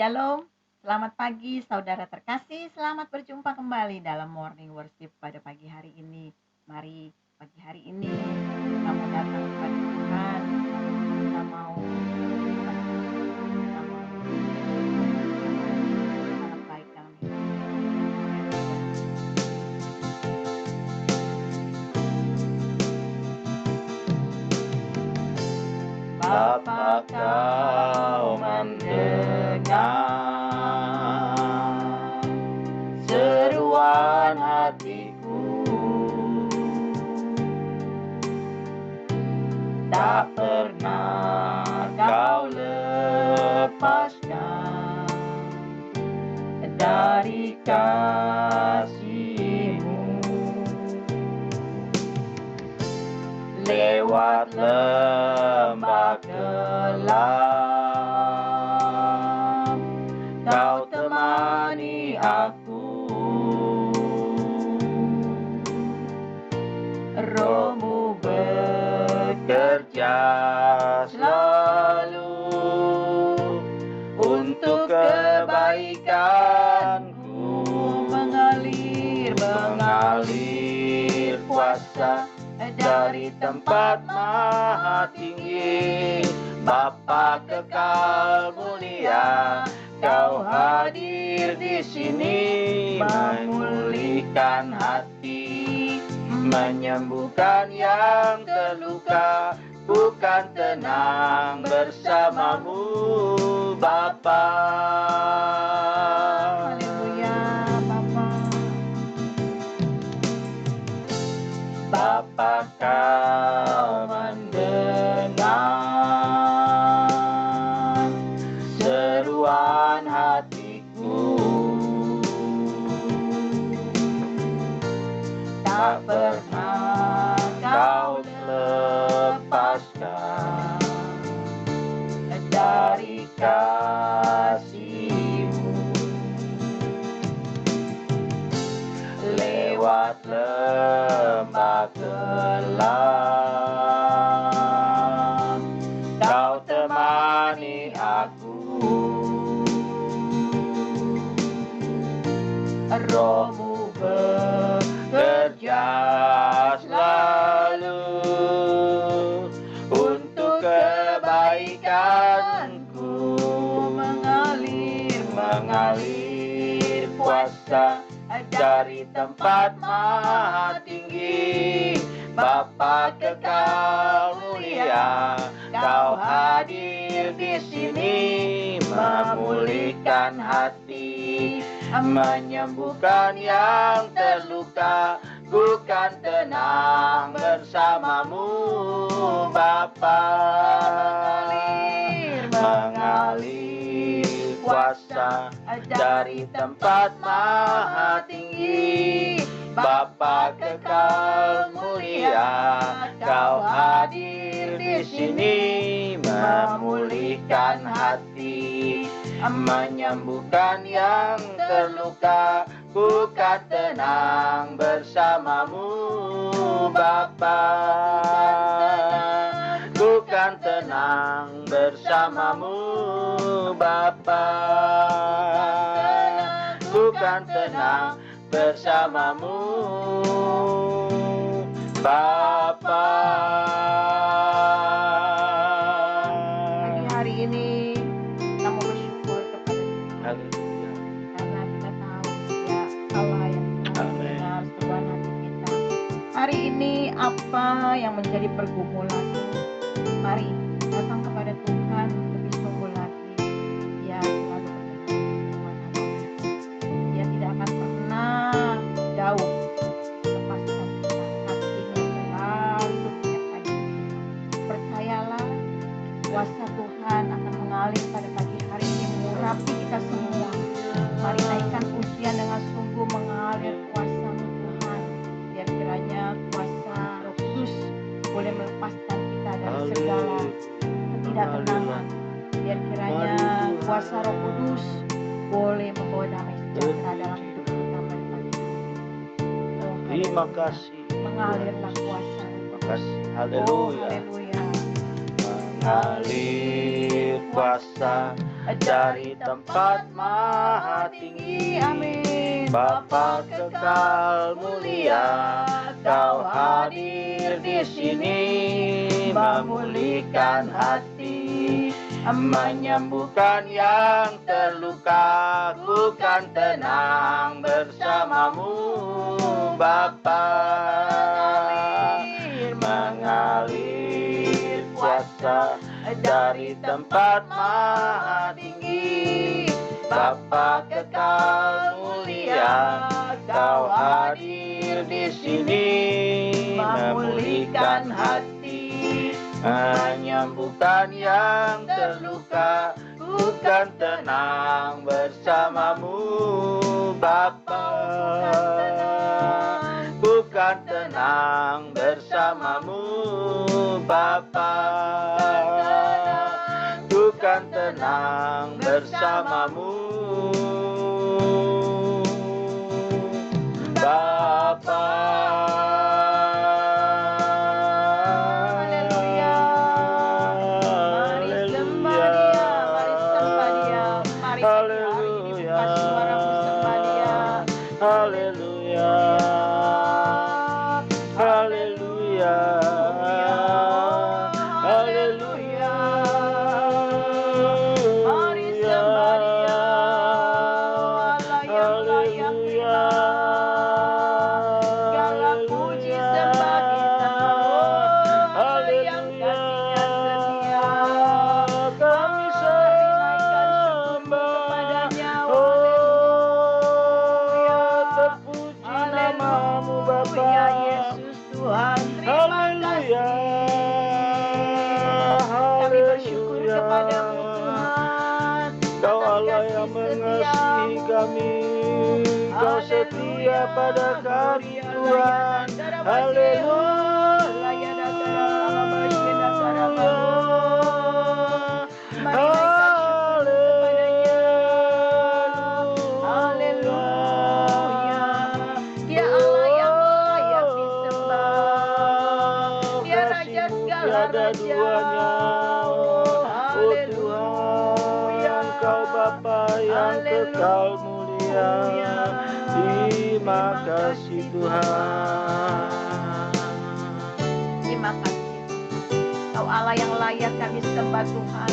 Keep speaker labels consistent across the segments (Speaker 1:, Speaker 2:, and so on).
Speaker 1: Shalom, selamat pagi saudara terkasih, selamat berjumpa kembali dalam Morning Worship pada pagi hari ini. Mari pagi hari ini kita mau datang kepada Tuhan, kita mau sangat baik dalam hidup kita. Bapa, kau mendengar seruan hatiku, tak pernah kau lepaskan dari kasih-Mu. Lewat lembah gelap, kau temani aku. Roh-Mu bekerja selalu untuk kebaikanku. Mengalir kuasa dari tempat maha tinggi. Bapa kekal mulia, kau hadir di sini, memulihkan hati, menyembuhkan yang terluka. Bukan tenang bersamamu, Bapa. Haleluya, Bapa. Bapa, kau mendengar seruan hatiku, tak pernah kau lepaskan dari kasih-Mu. Lewat lembah gelap, kau temani aku. Roh-Mu bekerja selalu untuk kebaikanku. Mengalir kuasa dari tempat maha tinggi. Bapa kekal mulia, kau hadir di sini, memulihkan hati, menyembuhkan yang terluka. Bukan tenang bersamamu, Bapa. Mengalir kuasa dari tempat maha tinggi. Bapa kekal mulia, kau hadir di sini, memulihkan hati, menyembuhkan yang terluka. Bukan tenang bersamamu, Bapa. Bukan tenang bersamamu, Bapa. Bukan tenang bersamamu, Bapa. Hari ini kita mau bersyukur kepada Tuhan. Haleluya. Karena kita tahu ya Allah yang mendengar seruan hati kita. Hari ini apa yang menjadi pergumulanmu? Mari datang kepada Tuhan lebih sungguh lagi. Dia selalu mendengar firman-Nya. Dia tidak akan pernah jauh lepaskan kita. Kasih-Nya selalu menyertai kita. Percayalah, kuasa Tuhan akan mengalir pada pagi hari ini, mengurapi kita semua. Mari naikkan pujian dengan sungguh, mengalir kuasa Tuhan. Biar kiranya kuasa Roh Kudus boleh melepaskan kita dari segala ketidaktenangan. Biar kiranya kuasa Roh Kudus boleh membawa damai sejahtera dalam hidup kita pada pagi hari.
Speaker 2: Terima kasih.
Speaker 1: Mengalirlah kuasa.
Speaker 2: Terima kasih.
Speaker 1: Oh,
Speaker 2: Haleluya.
Speaker 1: haleluya.
Speaker 2: Mengalir kuasa dari tempat maha tinggi.
Speaker 1: Amin.
Speaker 2: Bapa kekal mulia, Kau hadir di sini, memulihkan hati, menyembuhkan yang terluka, ku kan tenang bersamamu, Bapa. Mengalir kuasa dari tempat maha tinggi, Bapa kekal mulia, Kau hadir di sini, memulihkan hati, menyembuhkan yang terluka, ku kan tenang bersamamu, Bapa. Ku kan tenang bersamamu, Bapa. Ku kan tenang bersamamu, Bapa.
Speaker 1: Haleluya. Mari sembah Dia, mari sembah Dia. Mari pagi hari ini buka suaramu sembah Dia.
Speaker 2: Haleluya. Haleluya. Haleluya.
Speaker 1: Mari sembah Dia, Allah yang layak kita. Segala puji sembah kita, Allah yang kasih-Nya setia.
Speaker 2: Kami sembah
Speaker 1: kepadanya.
Speaker 2: terpuji namamu Bapa.
Speaker 1: Haleluya, Yesus Tuhan. Terima kasih. Kami bersyukur kepadamu Tuhan.
Speaker 2: Kau
Speaker 1: atas
Speaker 2: Allah
Speaker 1: kasih
Speaker 2: yang
Speaker 1: setiamu.
Speaker 2: mengasihi kami, Kau setia pada kami Tuhan.
Speaker 1: Haleluya. Dia Allah yang layak disembah. Dia Raja segala raja.
Speaker 2: Oh Tuhan, Kau Bapa yang kekal mulia. Terima kasih Tuhan.
Speaker 1: Terima kasih. Kau Allah yang layak kami sembah Tuhan.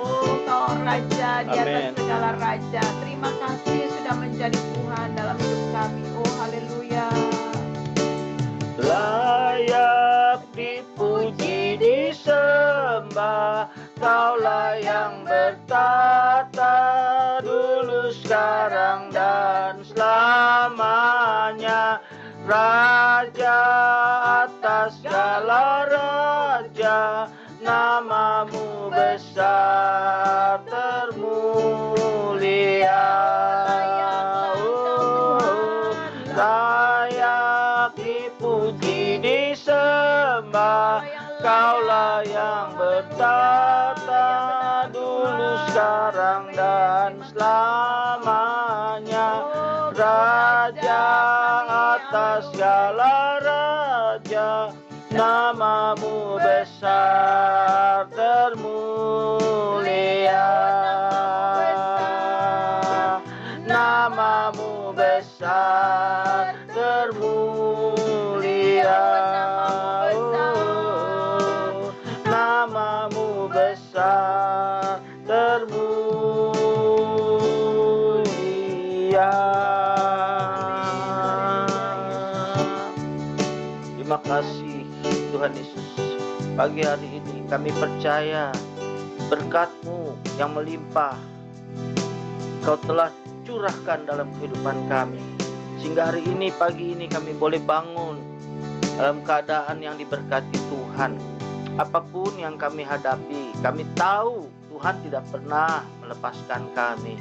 Speaker 1: Oh, Kau Raja di atas
Speaker 2: Amin.
Speaker 1: segala raja. Terima kasih sudah menjadi Tuhan dalam hidup kami. Oh, haleluya.
Speaker 2: Layak dipuji disembah, Kaulah yang bertata dulu, sekarang dan selamanya. Raja atas segala raja, namamu besar termulia. Layak dipuji disembah, Kaulah yang bertata dulu, sekarang dan selamanya. Raja atas segala raja, namamu besar termulia. Namamu besar termulia. Oh, namamu besar termulia. Terima kasih Tuhan Yesus. Pagi hari ini kami percaya berkat-Mu yang melimpah Kau telah curahkan dalam kehidupan kami, sehingga hari ini, pagi ini kami boleh bangun dalam keadaan yang diberkati Tuhan. Apapun yang kami hadapi, kami tahu Tuhan tidak pernah melepaskan kami.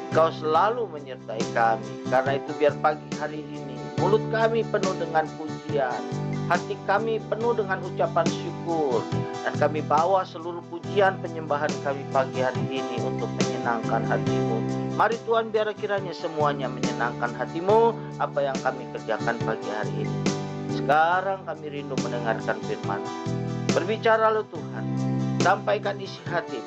Speaker 2: Kau selalu menyertai kami. Karena itu biar pagi hari ini mulut kami penuh dengan pujian, hati kami penuh dengan ucapan syukur, dan kami bawa seluruh pujian penyembahan kami pagi hari ini untuk menyenangkan hati-Mu. Mari Tuhan, biar kiranya semuanya menyenangkan hati-Mu apa yang kami kerjakan pagi hari ini. Sekarang kami rindu mendengarkan firman. Berbicaralah Tuhan, sampaikan isi hati,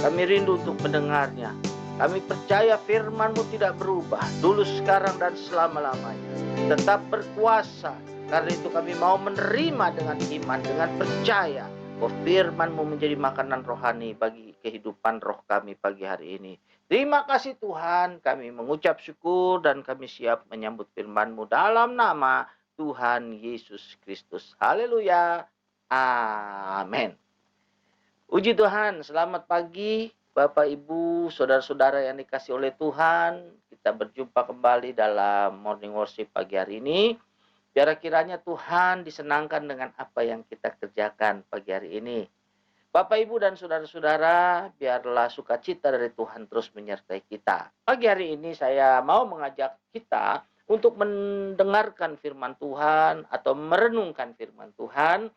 Speaker 2: Kami rindu untuk mendengarnya. Kami percaya firman-Mu tidak berubah, dulu, sekarang, dan selama-lamanya. Tetap berkuasa. Karena itu kami mau menerima dengan iman, dengan percaya bahwa firman-Mu menjadi makanan rohani bagi kehidupan roh kami pagi hari ini. Terima kasih Tuhan, kami mengucap syukur dan kami siap menyambut firman-Mu dalam nama Tuhan Yesus Kristus. Haleluya. Amin. Puji Tuhan, selamat pagi Bapak, Ibu, saudara-saudara yang dikasih oleh Tuhan. Kita berjumpa kembali dalam Morning Worship pagi hari ini. Biar kiranya Tuhan disenangkan dengan apa yang kita kerjakan pagi hari ini. Bapak, Ibu, dan saudara-saudara, biarlah sukacita dari Tuhan terus menyertai kita. Pagi hari ini saya mau mengajak kita untuk mendengarkan firman Tuhan atau merenungkan firman Tuhan,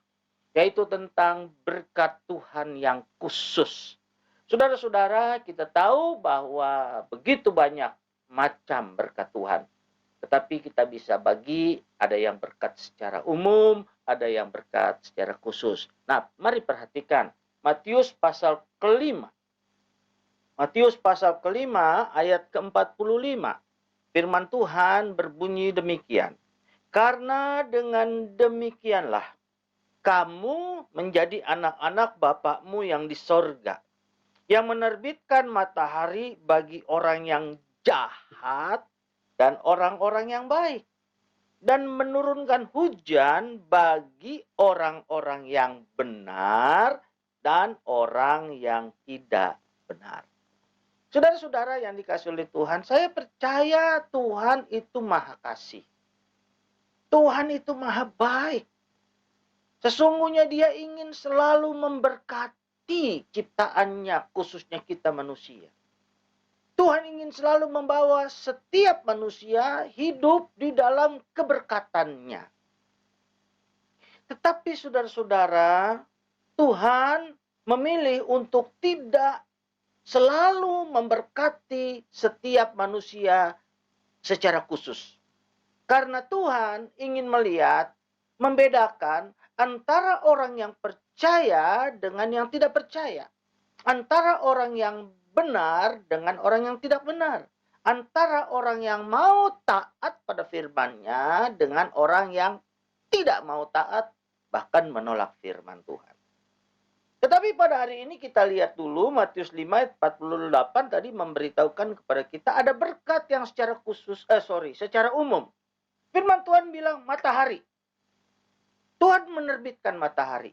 Speaker 2: yaitu tentang berkat Tuhan yang khusus. Saudara-saudara, kita tahu bahwa begitu banyak macam berkat Tuhan. Tetapi kita bisa bagi, ada yang berkat secara umum, ada yang berkat secara khusus. Nah, mari perhatikan Matius pasal kelima. Matius pasal kelima ayat ke-45. Firman Tuhan berbunyi demikian. Karena dengan demikianlah kamu menjadi anak-anak Bapa-Mu yang di sorga, yang menerbitkan matahari bagi orang yang jahat dan orang-orang yang baik, dan menurunkan hujan bagi orang-orang yang benar dan orang yang tidak benar. Saudara-saudara yang dikasihi oleh Tuhan, saya percaya Tuhan itu maha kasih. Tuhan itu maha baik. Sesungguhnya Dia ingin selalu memberkati ciptaannya, khususnya kita manusia. Tuhan ingin selalu membawa setiap manusia hidup di dalam keberkatannya. Tetapi saudara-saudara, Tuhan memilih untuk tidak selalu memberkati setiap manusia secara khusus. Karena Tuhan ingin melihat, membedakan antara orang yang percaya dengan yang tidak percaya. Antara orang yang benar dengan orang yang tidak benar. Antara orang yang mau taat pada firman-Nya dengan orang yang tidak mau taat, bahkan menolak firman Tuhan. Tetapi pada hari ini kita lihat dulu Matius 5 ayat 48 tadi memberitahukan kepada kita ada berkat yang secara secara umum. Firman Tuhan bilang matahari. Tuhan menerbitkan matahari.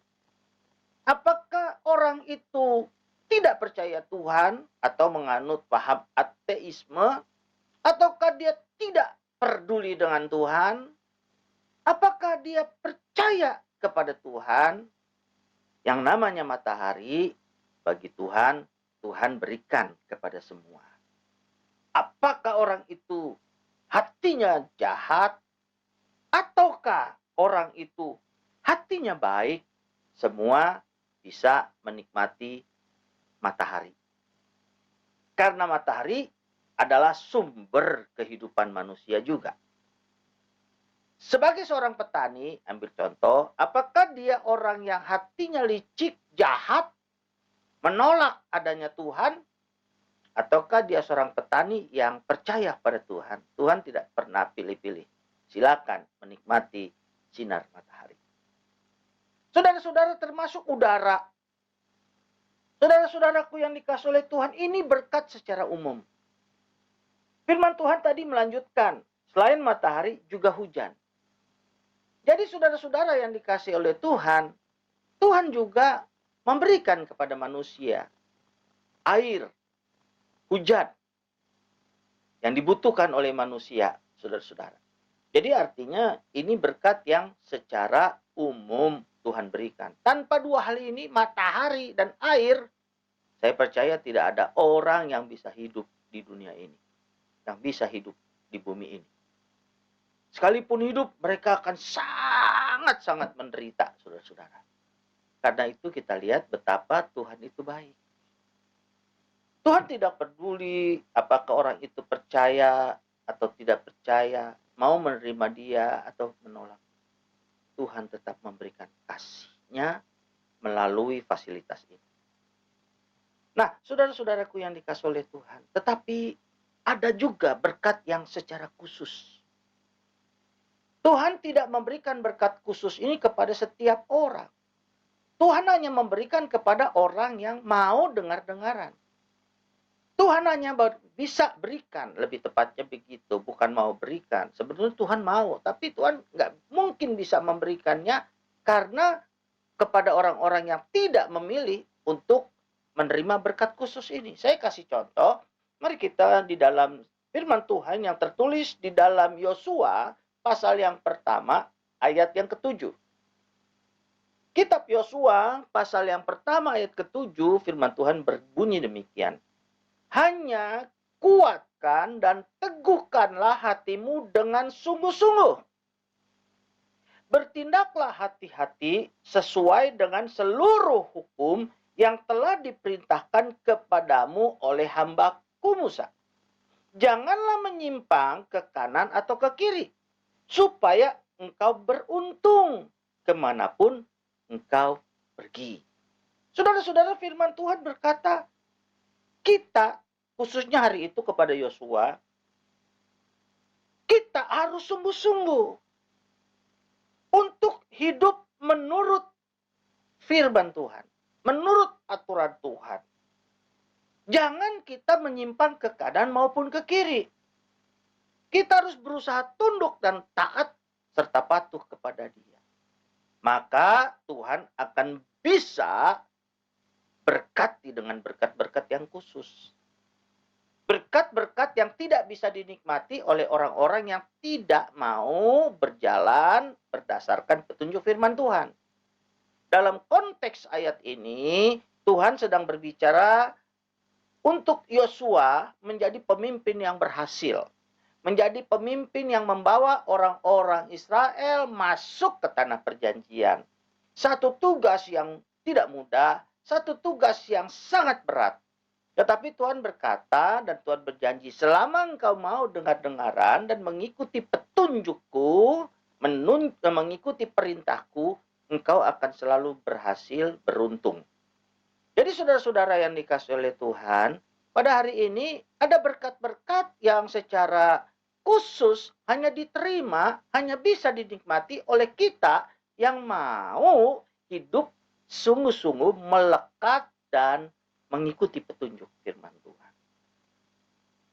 Speaker 2: Apakah orang itu tidak percaya Tuhan atau menganut paham ateisme? Ataukah dia tidak peduli dengan Tuhan? Apakah dia percaya kepada Tuhan? Yang namanya matahari bagi Tuhan, Tuhan berikan kepada semua. Apakah orang itu hatinya jahat? Ataukah orang itu hatinya baik? Semua bisa menikmati matahari. Karena matahari adalah sumber kehidupan manusia juga. Sebagai seorang petani, ambil contoh, apakah dia orang yang hatinya licik, jahat, menolak adanya Tuhan? Ataukah dia seorang petani yang percaya pada Tuhan? Tuhan tidak pernah pilih-pilih. Silakan menikmati sinar matahari. Saudara-saudara, termasuk udara. Saudara-saudaraku yang dikasihi oleh Tuhan, ini berkat secara umum. Firman Tuhan tadi melanjutkan, selain matahari juga hujan. Jadi saudara-saudara yang dikasihi oleh Tuhan, Tuhan juga memberikan kepada manusia air, hujan yang dibutuhkan oleh manusia, saudara-saudara. Jadi artinya ini berkat yang secara umum Tuhan berikan. Tanpa dua hal ini, matahari dan air, saya percaya tidak ada orang yang bisa hidup di dunia ini. Yang bisa hidup di bumi ini. Sekalipun hidup, mereka akan sangat-sangat menderita, saudara-saudara. Karena itu kita lihat betapa Tuhan itu baik. Tuhan tidak peduli apakah orang itu percaya atau tidak percaya, mau menerima dia atau menolak. Tuhan tetap memberikan kasih-Nya melalui fasilitas ini. Nah, saudara-saudaraku yang dikasihi oleh Tuhan, tetapi ada juga berkat yang secara khusus. Tuhan tidak memberikan berkat khusus ini kepada setiap orang. Tuhan hanya memberikan kepada orang yang mau dengar-dengaran. Tuhan hanya bisa berikan, lebih tepatnya begitu, bukan mau berikan. Sebetulnya Tuhan mau, tapi Tuhan nggak mungkin bisa memberikannya karena kepada orang-orang yang tidak memilih untuk menerima berkat khusus ini. Saya kasih contoh, mari kita di dalam firman Tuhan yang tertulis di dalam Yosua pasal yang pertama ayat yang ketujuh. Kitab Yosua pasal yang pertama ayat ketujuh, firman Tuhan berbunyi demikian. Hanya kuatkan dan teguhkanlah hatimu dengan sungguh-sungguh. Bertindaklah hati-hati sesuai dengan seluruh hukum yang telah diperintahkan kepadamu oleh hambaku Musa. Janganlah menyimpang ke kanan atau ke kiri, supaya engkau beruntung kemanapun engkau pergi. Saudara-saudara, firman Tuhan berkata, kita, khususnya hari itu kepada Yosua, kita harus sungguh-sungguh untuk hidup menurut firman Tuhan, menurut aturan Tuhan. Jangan kita menyimpang ke kanan maupun ke kiri. Kita harus berusaha tunduk dan taat serta patuh kepada Dia. Maka Tuhan akan bisa berkati dengan berkat-berkat yang khusus. Berkat-berkat yang tidak bisa dinikmati oleh orang-orang yang tidak mau berjalan berdasarkan petunjuk firman Tuhan. Dalam konteks ayat ini, Tuhan sedang berbicara untuk Yosua menjadi pemimpin yang berhasil. Menjadi pemimpin yang membawa orang-orang Israel masuk ke tanah perjanjian. Satu tugas yang tidak mudah, satu tugas yang sangat berat. Tetapi Tuhan berkata dan Tuhan berjanji, selama engkau mau dengar-dengaran dan mengikuti petunjukku, mengikuti perintahku, engkau akan selalu berhasil, beruntung. Jadi saudara-saudara yang dikasihi oleh Tuhan, pada hari ini ada berkat-berkat yang secara khusus hanya diterima, hanya bisa dinikmati oleh kita yang mau hidup sungguh-sungguh melekat dan mengikuti petunjuk firman Tuhan.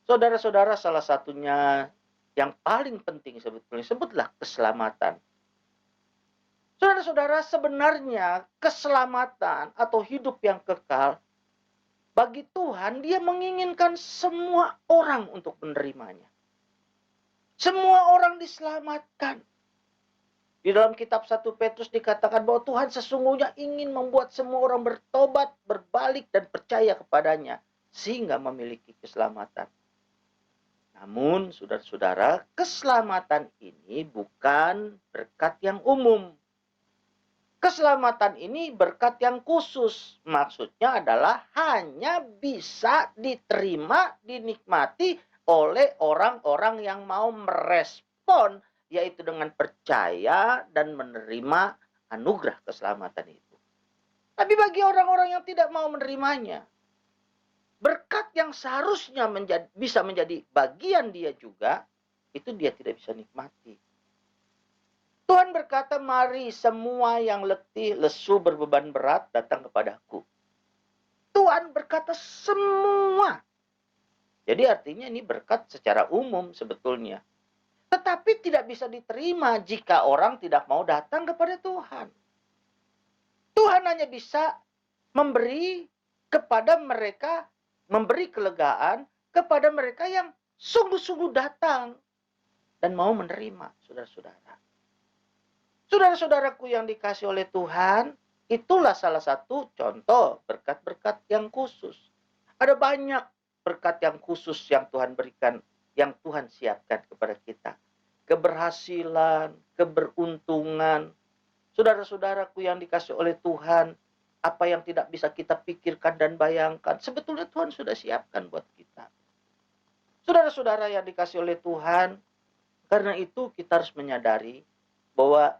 Speaker 2: Saudara-saudara, salah satunya yang paling penting sebutlah keselamatan. Saudara-saudara, sebenarnya keselamatan atau hidup yang kekal bagi Tuhan, Dia menginginkan semua orang untuk menerimanya. Semua orang diselamatkan. Di dalam kitab 1 Petrus dikatakan bahwa Tuhan sesungguhnya ingin membuat semua orang bertobat, berbalik, dan percaya kepadanya, sehingga memiliki keselamatan. Namun, saudara-saudara, keselamatan ini bukan berkat yang umum. Keselamatan ini berkat yang khusus. Maksudnya adalah hanya bisa diterima, dinikmati oleh orang-orang yang mau merespon, yaitu dengan percaya dan menerima anugerah keselamatan itu. Tapi bagi orang-orang yang tidak mau menerimanya, berkat yang seharusnya bisa menjadi bagian dia juga, itu dia tidak bisa nikmati. Tuhan berkata, mari semua yang letih, lesu, berbeban berat datang kepadaku. Tuhan berkata semua. Jadi artinya ini berkat secara umum sebetulnya. Tetapi tidak bisa diterima jika orang tidak mau datang kepada Tuhan. Tuhan hanya bisa memberi kepada mereka, memberi kelegaan kepada mereka yang sungguh-sungguh datang dan mau menerima, saudara-saudara. Saudara-saudaraku yang dikasihi oleh Tuhan, itulah salah satu contoh berkat-berkat yang khusus. Ada banyak berkat yang khusus yang Tuhan berikan, yang Tuhan siapkan kepada kita. Keberhasilan, keberuntungan. Saudara-saudaraku yang dikasihi oleh Tuhan, apa yang tidak bisa kita pikirkan dan bayangkan, sebetulnya Tuhan sudah siapkan buat kita. Saudara-saudara yang dikasihi oleh Tuhan, karena itu kita harus menyadari bahwa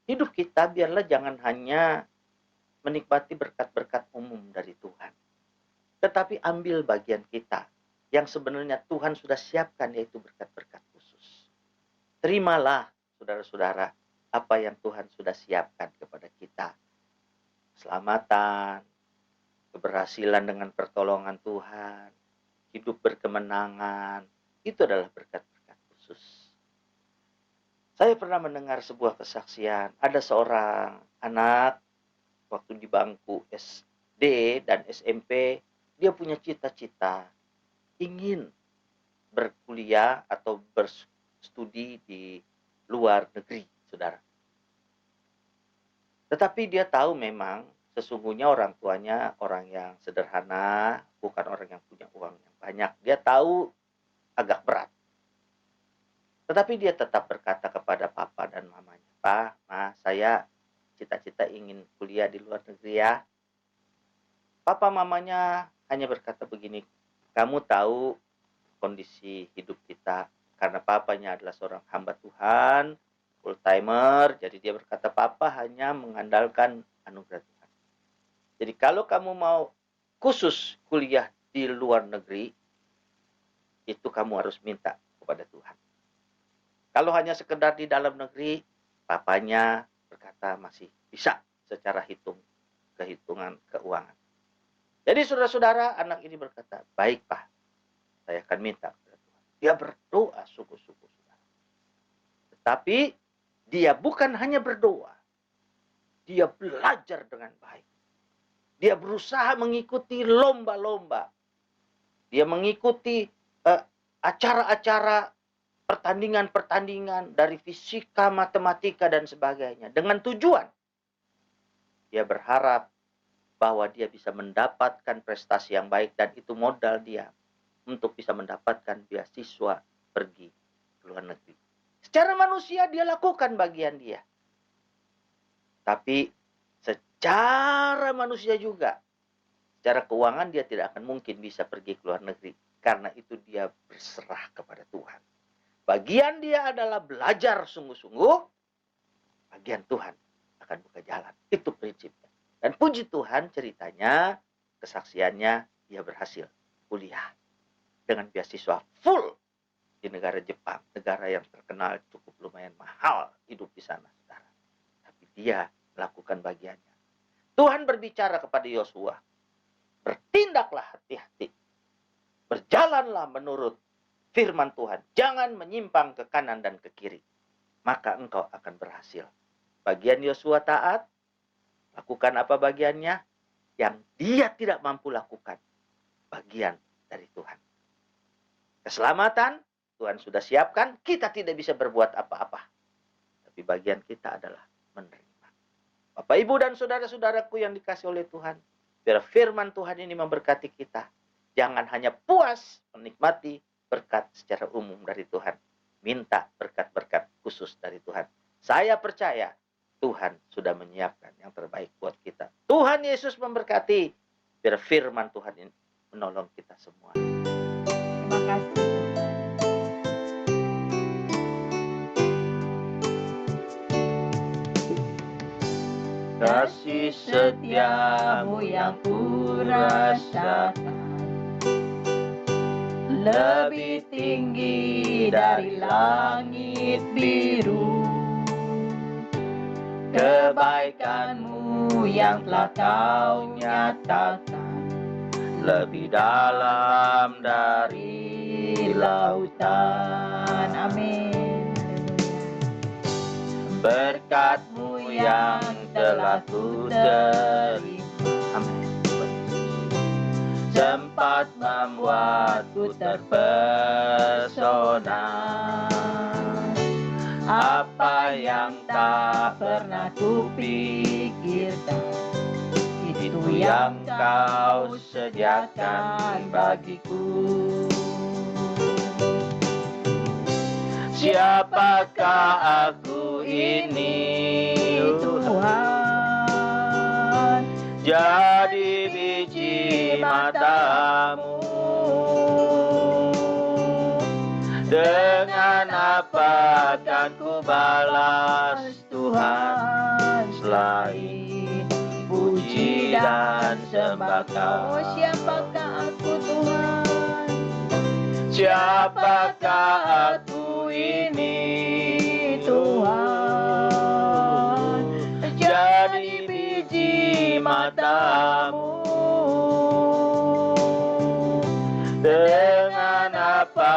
Speaker 2: hidup kita biarlah jangan hanya menikmati berkat-berkat umum dari Tuhan. tetapi ambil bagian kita yang sebenarnya Tuhan sudah siapkan, yaitu berkat-berkat khusus. Terimalah, saudara-saudara, apa yang Tuhan sudah siapkan kepada kita. Keselamatan, keberhasilan dengan pertolongan Tuhan, hidup berkemenangan, itu adalah berkat-berkat khusus. Saya pernah mendengar sebuah kesaksian, ada seorang anak waktu di bangku SD dan SMP, dia punya cita-cita ingin berkuliah atau berstudi di luar negeri, saudara. Tetapi dia tahu memang sesungguhnya orang tuanya orang yang sederhana, bukan orang yang punya uang yang banyak. Dia tahu agak berat. Tetapi dia tetap berkata kepada papa dan mamanya, "Pa, Ma, saya cita-cita ingin kuliah di luar negeri ya." Papa mamanya hanya berkata begini, "Kamu tahu kondisi hidup kita." Karena papanya adalah seorang hamba Tuhan, full timer, jadi dia berkata, "Papa hanya mengandalkan anugerah Tuhan. Jadi kalau kamu mau khusus kuliah di luar negeri, itu kamu harus minta kepada Tuhan. Kalau hanya sekedar di dalam negeri," papanya berkata masih bisa secara kehitungan keuangan. Jadi saudara-saudara, anak ini berkata, "Baik Pak, saya akan minta kepada Tuhan." Dia berdoa sungguh-sungguh, saudara. Tetapi dia bukan hanya berdoa, dia belajar dengan baik. Dia berusaha mengikuti lomba-lomba. Dia mengikuti acara-acara, pertandingan-pertandingan dari fisika, matematika, dan sebagainya. Dengan tujuan, dia berharap bahwa dia bisa mendapatkan prestasi yang baik, dan itu modal dia untuk bisa mendapatkan beasiswa pergi ke luar negeri. Secara manusia dia lakukan bagian dia. Tapi secara manusia juga, secara keuangan dia tidak akan mungkin bisa pergi ke luar negeri. Karena itu dia berserah kepada Tuhan. Bagian dia adalah belajar sungguh-sungguh, bagian Tuhan akan buka jalan. Itu prinsipnya. Dan puji Tuhan, ceritanya, kesaksiannya, dia berhasil kuliah dengan beasiswa full di negara Jepang, negara yang terkenal cukup lumayan mahal hidup di sana, saudara. Tapi dia melakukan bagiannya. Tuhan berbicara kepada Yosua, "Bertindaklah hati-hati, berjalanlah menurut firman Tuhan, jangan menyimpang ke kanan dan ke kiri, maka engkau akan berhasil." Bagian Yosua taat, lakukan apa bagiannya? Yang dia tidak mampu lakukan, bagian dari Tuhan. Keselamatan, Tuhan sudah siapkan, kita tidak bisa berbuat apa-apa. Tapi bagian kita adalah menerima. Bapak, Ibu, dan saudara-saudaraku yang dikasih oleh Tuhan, biar firman Tuhan ini memberkati kita. Jangan hanya puas menikmati berkat secara umum dari Tuhan. Minta berkat-berkat khusus dari Tuhan. Saya percaya Tuhan sudah menyiapkan yang terbaik buat kita. Tuhan Yesus memberkati. Biar firman Tuhan ini menolong kita semua.
Speaker 1: Terima kasih.
Speaker 2: Kasih setiamu yang kurasakan lebih tinggi dari langit biru. Kebaikanmu yang telah kau nyatakan lebih dalam dari lautan.
Speaker 1: Amin.
Speaker 2: Berkat-Mu yang telah ku terima, sempat membuatku terpesona. Apa yang tak pernah kupikirkan, itu yang kau sediakan bagiku. Siapakah aku ini,
Speaker 1: Tuhan,
Speaker 2: jadi biji matamu? Dengan apa akan ku balas Tuhan, selain puji dan sembah Kau?
Speaker 1: Siapakah Tuhan.
Speaker 2: Siapakah aku ini,
Speaker 1: Tuhan? Jadi biji matamu. Dengan apa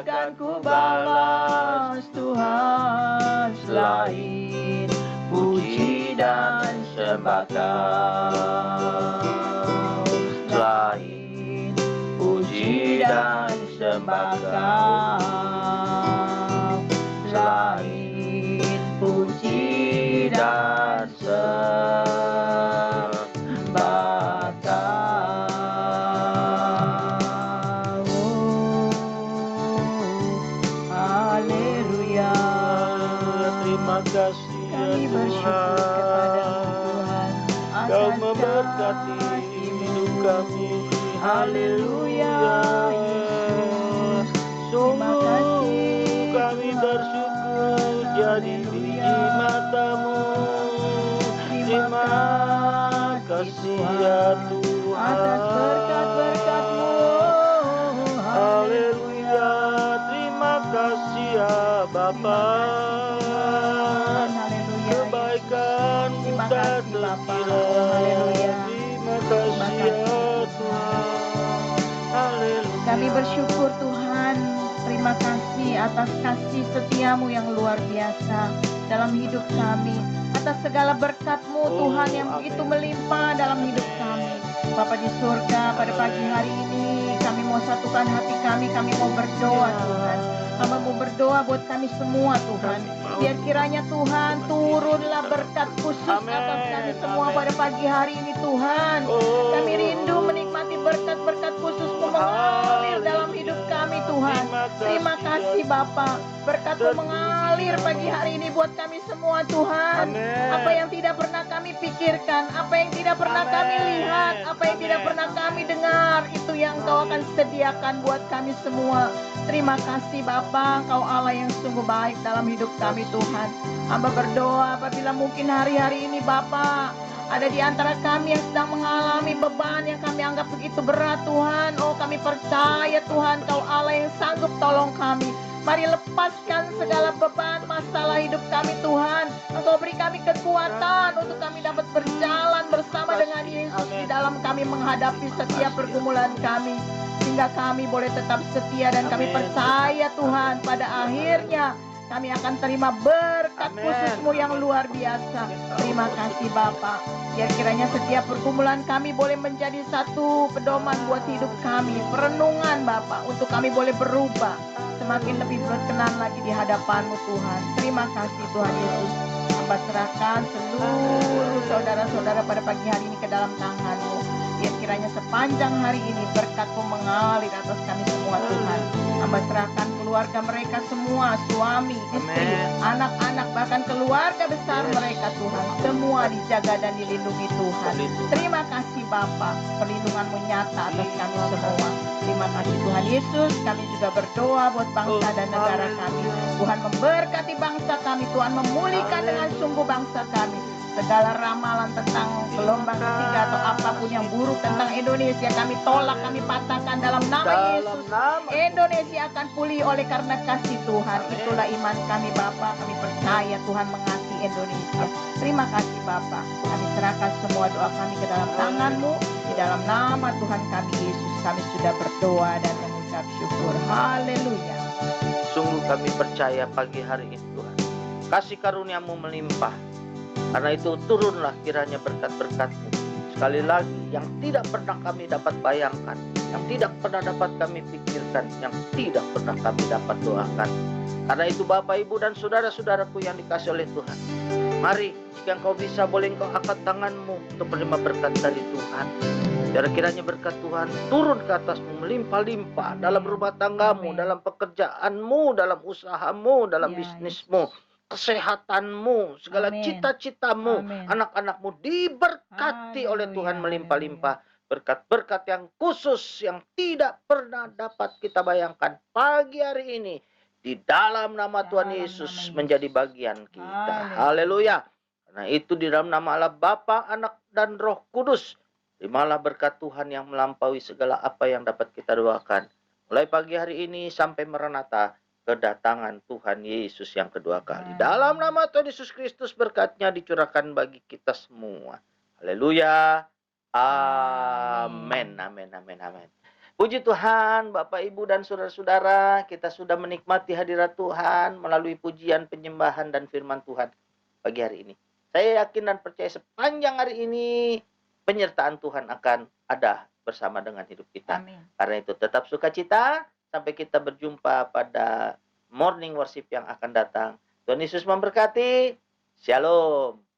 Speaker 1: akan ku balas Tuhan, selain puji dan sembah Kau, selain puji dan sembah Kau, selain puji dan sembah Kau. Haleluya.
Speaker 2: Terima kasih
Speaker 1: Kami bersyukur kepada-Mu Tuhan
Speaker 2: Kau
Speaker 1: atas
Speaker 2: memberkati
Speaker 1: kasih-Mu.
Speaker 2: hidup kami.
Speaker 1: Haleluya, Yesus. Terima
Speaker 2: Sungguh
Speaker 1: kasih
Speaker 2: kami
Speaker 1: Tuhan.
Speaker 2: bersyukur jadi biji
Speaker 1: Haleluya.
Speaker 2: matamu.
Speaker 1: Terima
Speaker 2: kasih ya Tuhan.
Speaker 1: atas berkat-berkat-Mu.
Speaker 2: Haleluya. Terima kasih ya Bapa.
Speaker 1: Haleluya.
Speaker 2: Kebaikan-Mu
Speaker 1: Terima
Speaker 2: tak
Speaker 1: kasih, Bapa.
Speaker 2: terkira.
Speaker 1: Haleluya.
Speaker 2: Terima kasih ya Tuhan. Haleluya.
Speaker 1: Kami bersyukur Tuhan. Terima kasih atas kasih setiamu yang luar biasa dalam hidup kami. Atas segala berkat-Mu Tuhan yang begitu melimpah dalam hidup kami. Bapa di surga, pada pagi hari ini kami mau satukan hati kami mau berdoa Tuhan. Kami mau berdoa buat kami semua Tuhan. Biar kiranya Tuhan turunlah berkat khusus atas kami semua pada pagi hari ini Tuhan. Kami rindu menikmati berkat-berkat khusus-Mu mengalir dalam hidup kami Tuhan. Terima kasih Bapa. Berkat-Mu mengalir pagi hari ini buat kami semua Tuhan. Apa yang tidak pernah kami pikirkan, apa yang tidak pernah kami lihat, apa yang tidak pernah kami dengar, itu yang Kau akan sediakan buat kami semua. Terima kasih Bapa, Kau Allah yang sungguh baik dalam hidup kami Tuhan. Hamba berdoa apabila mungkin hari-hari ini Bapa ada di antara kami yang sedang mengalami beban yang kami anggap begitu berat Tuhan. Oh kami percaya Tuhan Kau Allah yang sanggup tolong kami. Mari lepaskan segala beban masalah hidup kami Tuhan. Engkau beri kami kekuatan untuk kami dapat berjalan bersama dengan Yesus di dalam kami menghadapi setiap pergumulan kami. Sehingga kami boleh tetap setia dan kami percaya Tuhan pada akhirnya kami akan terima berkat khusus-Mu yang luar biasa. Terima kasih Bapa. Biar kiranya setiap pergumulan kami boleh menjadi satu pedoman buat hidup kami. Perenungan Bapa untuk kami boleh berubah. Semakin lebih berkenan lagi di hadapan-Mu Tuhan. Terima kasih Tuhan Yesus. Hamba serahkan seluruh saudara-saudara pada pagi hari ini ke dalam tangan-Mu. Biar kiranya sepanjang hari ini berkat-Mu mengalir atas kami semua Tuhan. Hamba serahkan keluarga mereka semua, suami, istri, anak-anak, bahkan keluarga besar mereka Tuhan. Semua dijaga dan dilindungi Tuhan. Terima kasih Bapa, perlindungan-Mu nyata atas kami semua. Terima kasih Tuhan Yesus. Kami juga berdoa buat bangsa dan negara kami. Tuhan memberkati bangsa kami, Tuhan memulihkan dengan sungguh bangsa kami. Segala ramalan tentang gelombang ketiga atau apapun yang buruk tentang Indonesia kami tolak, kami patahkan dalam nama Yesus. Indonesia akan pulih oleh karena kasih Tuhan. Itulah iman kami Bapa. Kami percaya Tuhan mengasihi Indonesia. Terima kasih Bapa. Kami serahkan semua doa kami ke dalam tangan-Mu. Di dalam nama Tuhan kami Yesus kami sudah berdoa dan mengucap syukur. Haleluya.
Speaker 2: Sungguh kami percaya pagi hari ini Tuhan, kasih karunia-Mu melimpah. Karena itu turunlah kiranya berkat-berkat-Mu. Sekali lagi, yang tidak pernah kami dapat bayangkan, yang tidak pernah dapat kami pikirkan, yang tidak pernah kami dapat doakan. Karena itu Bapak, Ibu, dan saudara-saudaraku yang dikasih oleh Tuhan, mari jika Engkau bisa, boleh Engkau angkat tanganmu untuk menerima berkat dari Tuhan. Biar kiranya berkat Tuhan turun ke atasmu melimpah-limpah dalam rumah tanggamu, dalam pekerjaanmu, dalam usahamu, dalam bisnismu, kesehatanmu, segala cita-citamu, anak-anakmu diberkati oleh Tuhan melimpah-limpah. Berkat-berkat yang khusus yang tidak pernah dapat kita bayangkan pagi hari ini di dalam nama Tuhan Yesus menjadi bagian kita. Haleluya. Karena itu di dalam nama Allah Bapa, Anak, dan Roh Kudus, Terimalah berkat Tuhan yang melampaui segala apa yang dapat kita doakan. Mulai pagi hari ini sampai Maranatha, kedatangan Tuhan Yesus yang kedua kali. Dalam nama Tuhan Yesus Kristus, berkat-Nya dicurahkan bagi kita semua. Haleluya. Amin. Amin. Amin. Amin. Puji Tuhan, Bapak, Ibu, dan saudara-saudara, kita sudah menikmati hadirat Tuhan melalui pujian, penyembahan, dan firman Tuhan pagi hari ini. Saya yakin dan percaya sepanjang hari ini penyertaan Tuhan akan ada bersama dengan hidup kita.
Speaker 1: Amin.
Speaker 2: Karena itu tetap sukacita sampai kita berjumpa pada morning worship yang akan datang. Tuhan Yesus memberkati. Shalom.